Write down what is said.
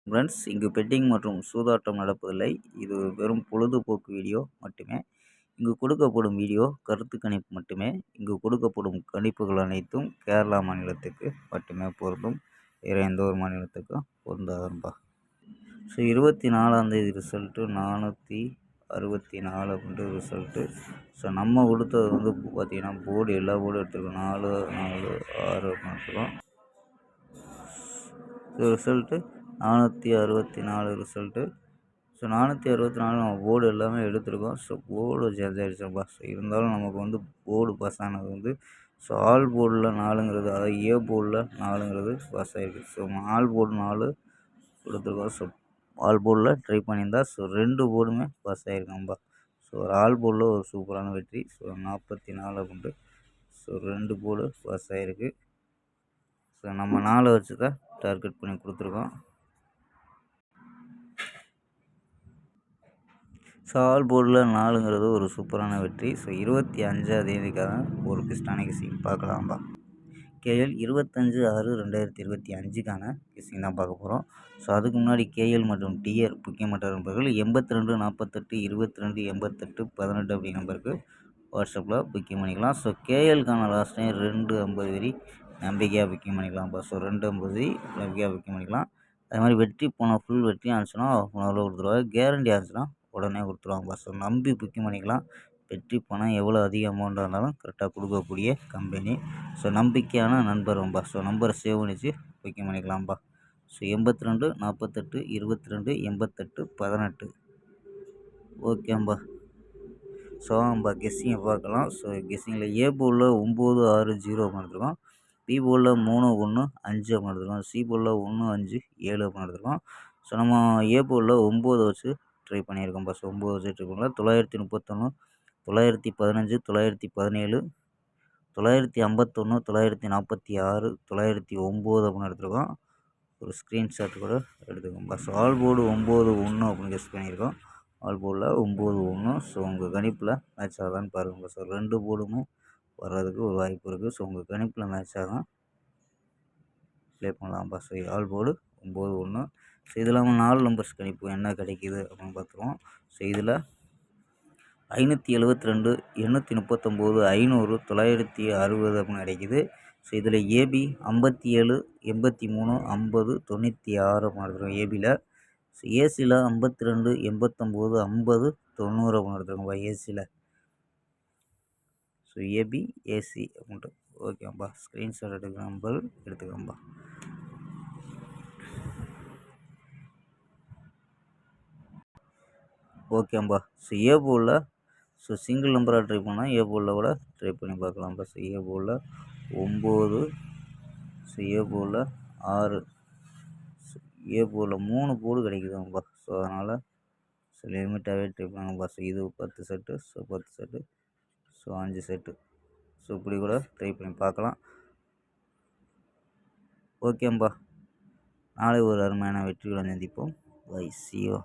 Friends, இங்கு bedding மற்றும் சூதாட்டம் நடப்பதில்லை. இது வெறும் பொழுதுபோக்கு வீடியோ மட்டுமே. இங்கு கொடுக்கப்படும் வீடியோ கருத்து கணிப்பு மட்டுமே. இங்கு கொடுக்கப்படும் கணிப்புகள் அனைத்தும் கேரளா மாநிலத்துக்கு மட்டுமே பொருந்தும். வேறு எந்த ஒரு மாநிலத்துக்கும் பொருந்தாதுப்பா. ஸோ 24ஆந்தேதி ரிசல்ட்டு 464 அப்படின்ற ரிசல்ட்டு. ஸோ நம்ம கொடுத்தது பார்த்திங்கன்னா போர்டு எல்லா போர்டும் எடுத்துருக்கோம். 4, 4, 6 அப்படின்னு எடுத்துருக்கோம். இது ரிசல்ட்டு 464 ரிசல்ட்டு. ஸோ 464 நம்ம போர்டு எல்லாமே எடுத்திருக்கோம். ஸோ போர்டு சேஞ்ச் ஆகிடுச்சுப்பா. ஸோ இருந்தாலும் நமக்கு போர்டு பாஸ் ஆனது ஸோ ஆல் போர்டில் 4ங்கிறது, அதாவது ஏ போர்டில் 4ங்கிறது பாஸ் ஆகிருக்கு. ஸோ ஆல் போர்டு 4 கொடுத்துருக்கோம். ஸோ ஆல் போர்டில் ட்ரை பண்ணியிருந்தா ஸோ 2 போர்டுமே பாஸ் ஆகிருக்காம்பா. ஸோ ஒரு ஆல் போர்டில் ஒரு சூப்பரான வெற்றி. ஸோ 44 அப்படின்ட்டு ஸோ 2 போர்டு பாஸ் ஆகிருக்கு. ஸோ நம்ம 4 வச்சு தான் டார்கெட் பண்ணி கொடுத்துருக்கோம். ஸோ ஆல் போர்டில் 4ங்கிறது ஒரு சூப்பரான வெற்றி. ஸோ 25ஆந்தேதிக்கான ஒரு கிறிஸ்டான கிசிங் பார்க்கலாம்பா. கேஎல் 25/6/2025க்கான கிசிங் தான் பார்க்க போகிறோம். ஸோ அதுக்கு முன்னாடி கேஎல் மற்றும் டிஆர் முக்கியமற்ற நண்பர்கள் 82 48 22 88 18 அப்படி நம்பருக்கு வாட்ஸ்அப்பில் புக்கிங் பண்ணிக்கலாம். ஸோ கேஎல்கான லாஸ்ட் டைம் 250 வரி நம்பிக்கையாக புக்கிங் பண்ணிக்கலாம்ப்பா. ஸோ 250 நம்பிக்கையாக புக்கிங் பண்ணிக்கலாம். அது மாதிரி வெற்றி போன ஃபுல் வெற்றி ஆச்சுன்னா ½ கொடுத்துருவாங்க. கேரண்டி ஆச்சுன்னா உடனே கொடுத்துருவாங்கப்பா. ஸோ நம்பி புக்கிங் பண்ணிக்கலாம். வெற்றி பணம் எவ்வளோ அதிக அமௌண்ட்டாக இருந்தாலும் கரெக்டாக கொடுக்கக்கூடிய கம்பெனி. ஸோ நம்பிக்கையான நண்பரும்பா. ஸோ நம்பரை சேவ் பண்ணிச்சு புக்கிங் பண்ணிக்கலாம்ப்பா. ஸோ 82 48 22 88 18 ஓகேம்பா. ஸோ கெஸ்ஸிங்கை பார்க்கலாம். ஸோ கெஸ்ஸிங்கில் ஏ போர்டில் 9 6 0 அப்படின்னு எடுத்துருக்கோம். பி போர்டில் 3 1 5 அப்படின்னு எடுத்துருக்கோம். சி போர்டில் 1 5 7 அப்படின்னு எடுத்துருக்கோம். ஸோ நம்ம ஏ போர்டில் 9 வச்சு ட்ரை பண்ணியிருக்கோம்ப்பா. ஸோ 9 வச்சு ட்ரை பண்ணலாம். 931 915 917 951 946 909 அப்படின்னு எடுத்துருக்கோம். ஒரு ஸ்க்ரீன்ஷாட் கூட எடுத்துக்கோம்பா. ஸோ ஆல் போர்டு 9 1 அப்படின்னு கெஸ் பண்ணியிருக்கோம். ஆல் போர்டில் 9 1. ஸோ உங்கள் கணிப்பில் மேட்ச் ஆகுதான்னு பாருங்கப்பா. ஸோ 2 போர்டுமே வர்றதுக்கு ஒரு வாய்ப்பு இருக்குது. ஸோ உங்கள் கணிப்பில் மேட்ச் ஆகும் ப்ளே பண்ணலாம்ப்பா. So all board 9 1. ஸோ இது இல்லாமல் 4 நம்பர்ஸ் கணிப்பு என்ன கிடைக்கிது அப்படின்னு பார்த்துருவோம். ஸோ இதில் 572 839 500 960 அப்படின்னு கிடைக்கிது. ஸோ இதில் ஏபி 57 83 50 96 அப்படின்னு எடுத்துருக்கோம் ஏபியில். ஸோ ஏசியில் 52 89 50 90 அப்படின்னு எடுத்துருக்கோம்ப்பா ஏசியில். ஸோ ஏபி ஏசி அப்படின்ட்டு ஓகேப்பா. ஸ்க்ரீன்ஷாட் எடுக்கிற நம்பர் எடுத்துக்கோம்பா. ஓகேம்பா. ஸோ ஏ போர்டில் ஸோ சிங்கிள் நம்பராக ட்ரை பண்ணால் ஏ போர்டில் கூட ட்ரை பண்ணி பார்க்கலாம்ப்பா. ஸோ ஏ போர்டில் 9, ஸோ ஏ போர்டில் 6, ஸோ ஏ போர்டில் 3 போர்டு கிடைக்குதாம்ப்பா. ஸோ அதனால் ஸோ லிமிட்டாகவே ட்ரை பண்ணுங்கப்பா. ஸோ இது 10 set, so 10 set, so 5 set. So இப்படி கூட ட்ரை பண்ணி பார்க்கலாம். ஓகேம்பா. நாளை ஒரு அருமையான வெற்றியுடன் சந்திப்போம். Bye, see you.